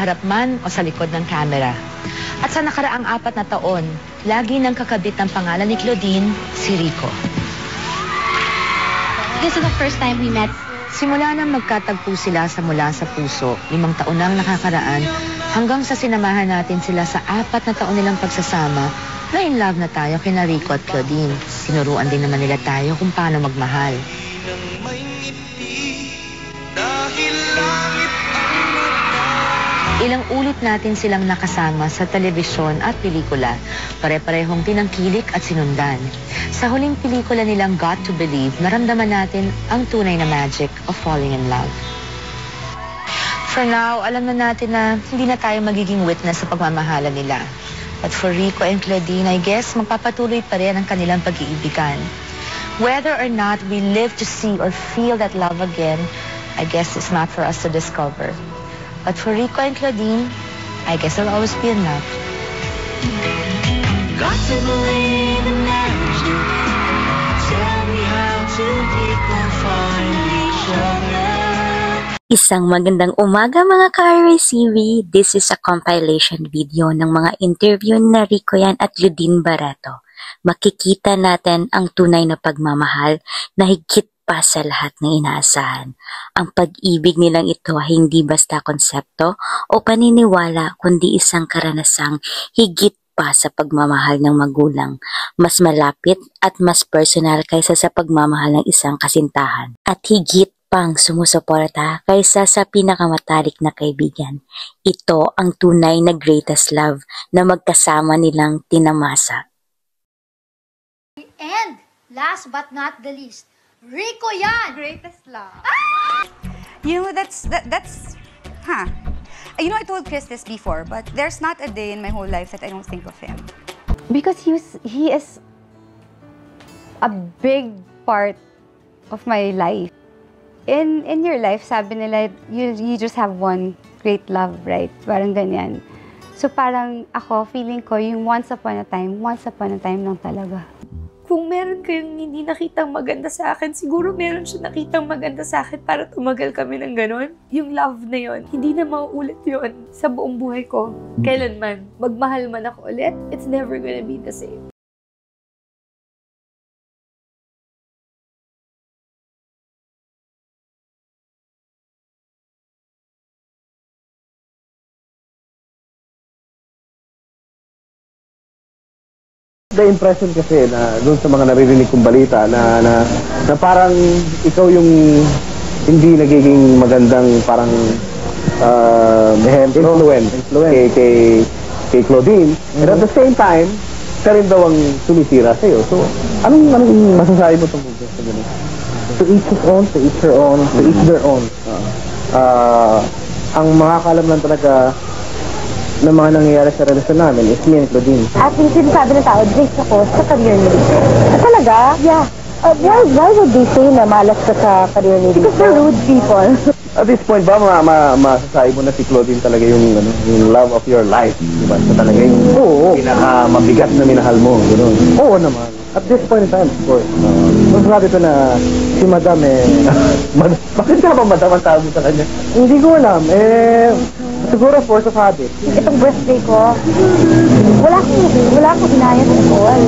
harap man o sa likod ng camera. At sa nakaraang 4 na taon, lagi nang kakabit ng pangalan ni Claudine, si Rico. This is the first time we met. Simula nang magkatagpo sila sa Mula sa Puso, 5 taon nang nakakaraan, hanggang sa sinamahan natin sila sa 4 na taon nilang pagsasama, na in love na tayo kina Rico at Claudine. Sinuruan din naman nila tayo kung paano magmahal. Ilang ulit natin silang nakasama sa telebisyon at pelikula, pare-parehong tinangkilik at sinundan. Sa huling pelikula nilang Got to Believe, naramdaman natin ang tunay na magic of falling in love. For now, alam na natin na hindi na tayo magiging witness sa pagmamahalan nila. But for Rico and Claudine, I guess magpapatuloy pa rin ang kanilang pag-iibigan. Whether or not we live to see or feel that love again, I guess it's not for us to discover. But for Rico and Claudine, I guess they'll always be in love. Got to believe in magic. Tell me how two people find each other. Isang magandang umaga mga ka-RSCV. This is a compilation video ng mga interview na Rico yan at Claudine Barreto. Makikita natin ang tunay na pagmamahal na higit pa sa lahat ng inaasahan. Ang pag-ibig nilang ito ay hindi basta konsepto o paniniwala, kundi isang karanasang higit pa sa pagmamahal ng magulang. Mas malapit at mas personal kaysa sa pagmamahal ng isang kasintahan. At higit pang sumusuporta kaysa sa pinakamatalik na kaibigan. Ito ang tunay na greatest love na magkasama nilang tinamasa. And last but not the least, Rico yan! Greatest love. Ah! You know, that's, You know, I told Chris this before, but there's not a day in my whole life that I don't think of him. Because he is a big part of my life. In your life, sabi nila, you just have one great love, right? Parang ganyan. So parang ako, feeling ko, yung once upon a time lang talaga. Kung meron kayong hindi nakitang maganda sa akin, siguro meron siya nakitang maganda sa akin para tumagal kami ng ganon. Yung love na yon, hindi na mauulit yon sa buong buhay ko. Kailanman, magmahal man ako ulit, it's never gonna be the same. The impression kasi na doon sa mga naririnig kong balita na parang ikaw yung hindi nagiging magandang parang influence kay Claudine. And at the same time, ka rin daw ang tumitira sa'yo. So, anong masasabi mo tungkol sa ganun? To each his own, to each her own, to each their own. Ang makakalam lang talaga na mga nangyayari sa relasyon namin is me and Claudine. At yung sinasabi ng tao, Grace ako sa career ni Rico. Talaga? Yeah. Why would they say na malas ka sa career ni Rico? Because they're rude people. At this point ba, masasabi mo na si Claudine talaga yung love of your life? Diba? So talaga yung pinaka-mabigat na minahal mo. Gano'n. Oo naman. At this point in time, of course. Masasabi ko na si Madam bakit ka ba Madam ang tawag sa kanya? Hindi ko alam. Siguro force of habit. Itong birthday ko, wala akong inayos at all.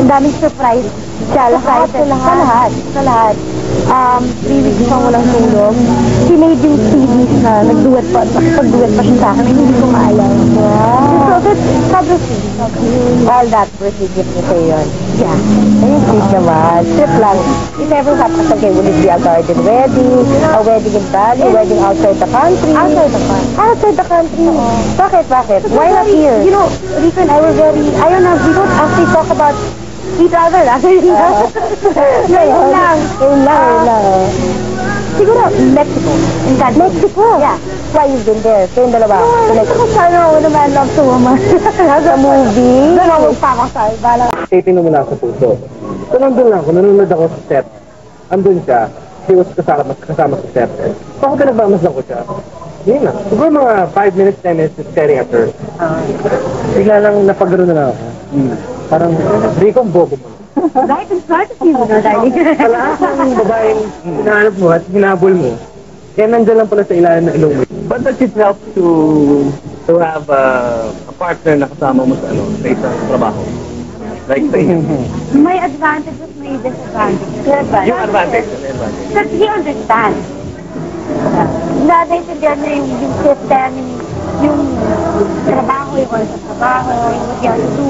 Ang daming surprise. Sa lahat. 3 weeks pang walang tulog. He made yung CDs na nag-duet pa siya sa akin. Hindi ko maalam. Wow. So that's sobrang sweet. All that birthday gift niya sa'yo yun. Yeah. Ayun, sweet naman. Trip lang. If ever happens again, will it be a garden wedding, a wedding in Bali, a wedding outside the country? Outside the country? Bakit? Why not here? You know, Rico and I were I don't know, we don't actually talk about each other lang. Yun lang. Siguro, Mexico? Yeah. Why you've been there? Kayong dalawa? Sana ako naman love to woman. Sa movie? Doon ako magpapakasal. Titingnan mo na sa puso. So nandun lang, kung nanonood ako sa set, andun siya, he was kasama sa set. So ako pinagmamasdan ko siya. Yun na. Siguro mga 5 minutes, 10 minutes staring at her. Bigla lang napagano na ako. Parang, Rico, ang bobo mo. Right in front of you, darling. Palaas ng babaeng hinahanap mo at hinabol mo, kaya nandyan lang pala sa ilalim ng ilong mo. But does it help to have a partner na kasama mo sa isang trabaho? Like May advantages, may disadvantages. yung advantage. But he understands. Nadaintindihan niya yung system, yung trabaho, yung oras sa trabaho, yung what you have to do.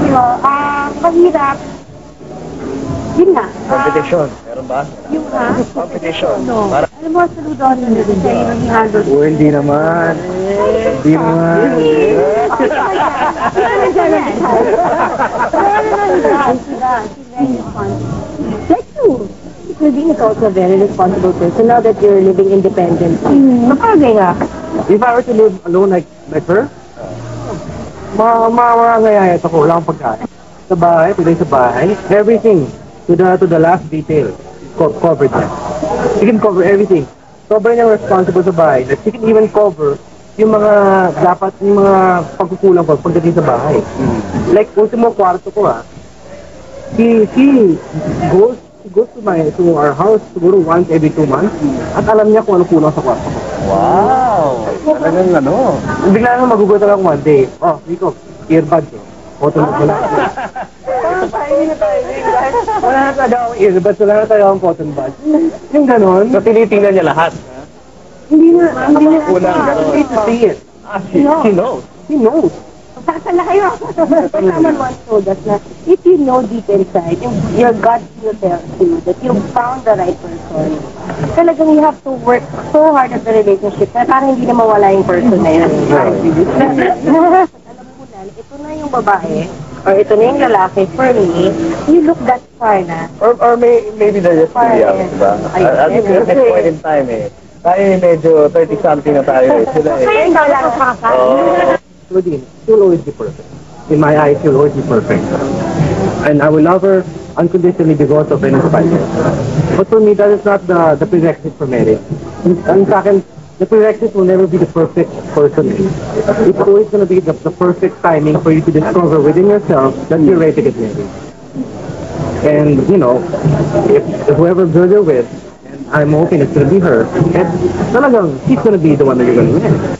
You know, mahirap. Yun nga. Competition. Meron ba? Yung Competition. No. Para- Alam mo, saludo ako na sa yung handle. Oh, hindi naman. Hindi naman. Like you. Claudine is also a very responsible person now that you're living independently. Napagay nga. If I were to live alone like her, mangangayayat ako, wala akong pagkain. Sa bahay, tuloy sa bahay, everything, to the last detail, covered niya. She can cover everything. Sobrang niyang responsible sa bahay, that she can even cover yung mga pagkukulang ko pagdating sa bahay. Like, ultimo kwarto ko she goes to our house siguro once every 2 months at alam niya kung ano kulang sa kwarto ko. Wow! Talagang bigla na magugulat ako one day. Oh, Rico, earbuds Photon bud wala. Wala na talaga akong earbuds, wala na talaga akong cotton bud. Yung ganon. So, tinitingnan niya lahat? Hindi na. Kulang ganon. She needs to see it. She knows. Sasala kayo. Someone once told us na if you know deep inside, your gut will tell you that you found the right person. Talagang you have to work so hard at the relationship na parang hindi na mawala yung person na yan. Alam mo na, ito na yung babae, or ito na yung lalaki, for me, you look that far na. Or maybe they're just too young, diba? At this point in time tayo medyo 30-something na tayo. Kaya ikaw lang Claudine, she'll always be perfect. In my eyes, she'll always be perfect. And I will love her unconditionally because of and in spite of her. But for me, that is not the prerequisite for marriage. Ang sa akin, the prerequisite will never be the perfect person. It's always going to be the perfect timing for you to discover within yourself that you're ready to get married. And, if whoever girl you're with, and I'm hoping it's going to be her, and talagang, she's going to be the one that you're going to marry.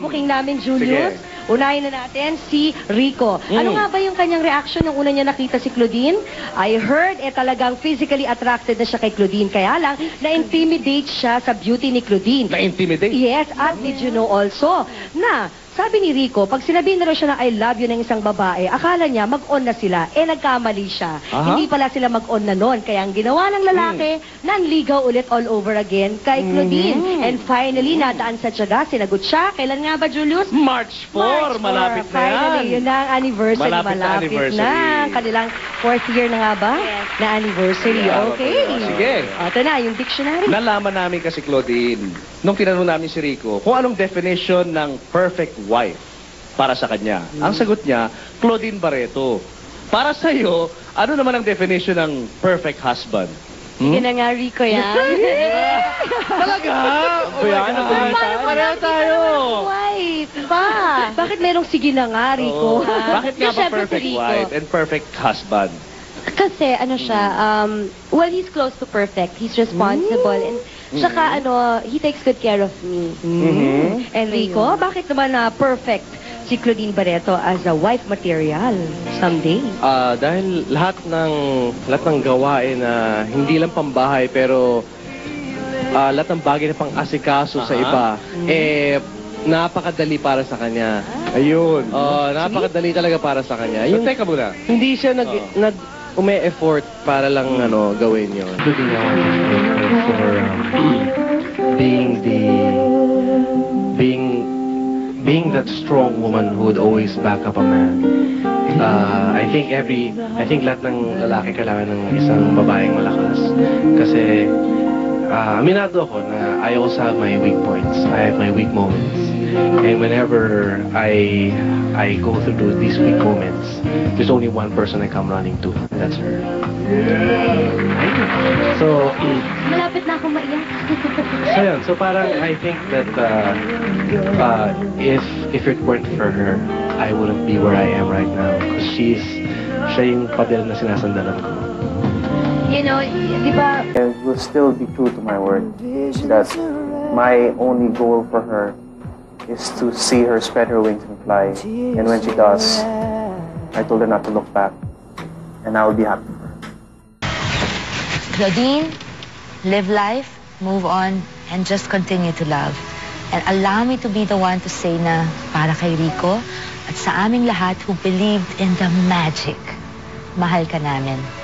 Booking namin, Julius. Unahin na natin si Rico. Ano nga ba yung kanyang reaction nung una niya nakita si Claudine? I heard talagang physically attracted na siya kay Claudine. Kaya lang, na-intimidate siya sa beauty ni Claudine. Na-intimidate? Yes, at did you know also na sabi ni Rico, pag sinabihin na raw siya na I love you ng isang babae, akala niya mag-on na sila. Nagkamali siya. Hindi pala sila mag-on na noon. Kaya ang ginawa ng lalaki, nanligaw ulit all over again kay Claudine. And finally, nadaan sa tiyaga, sinagot siya. Kailan nga ba, Julius? March 4, malapit na yan. Finally, yun na ang anniversary. Malapit na anniversary. Ang kanilang 4th year na nga ba? Yes. Na anniversary. Okay. Sige. Ito na, yung dictionary. Nalaman namin kasi, Claudine, nung tinanong namin si Rico, kung anong definition ng perfect wife para sa kanya. Ang sagot niya, Claudine Barreto. Para sa'yo, ano naman ang definition ng perfect husband? Sige na nga, Rico, yan. Talaga? Pareho tayo. Wife pa. Bakit merong sige na nga, Rico? Bakit nga ba Siyempre perfect si Rico. wife and perfect husband? Kasi ano siya, well, he's close to perfect. He's responsible. And saka he takes good care of me. Enrico, bakit naman na perfect si Claudine Barreto as a wife material someday? Dahil lahat ng gawain na hindi lang pambahay pero lahat ng bagay na pang-asikaso sa iba, napakadali para sa kanya. Ayun. Napakadali talaga para sa kanya. So, teka muna. Hindi siya ume-effort para lang gawin yun. For being that strong woman who would always back up a man. I think lahat ng lalaki kailangan ng isang babaeng malakas. Kasi aminado ako na I also have my weak points. I have my weak moments. And whenever I go through these weak moments, there's only one person I come running to, and that's her. So, Malapit na akong maiyak. so parang I think that if it weren't for her, I wouldn't be where I am right now. Because siya yung pader na sinasandalan ko. You know, di ba, I will still be true to my word that my only goal for her is to see her spread her wings and fly. And when she does, I told her not to look back, and I will be happy for her. Claudine, live life, move on, and just continue to love. And allow me to be the one to say na para kay Rico at sa aming lahat who believed in the magic, mahal ka namin.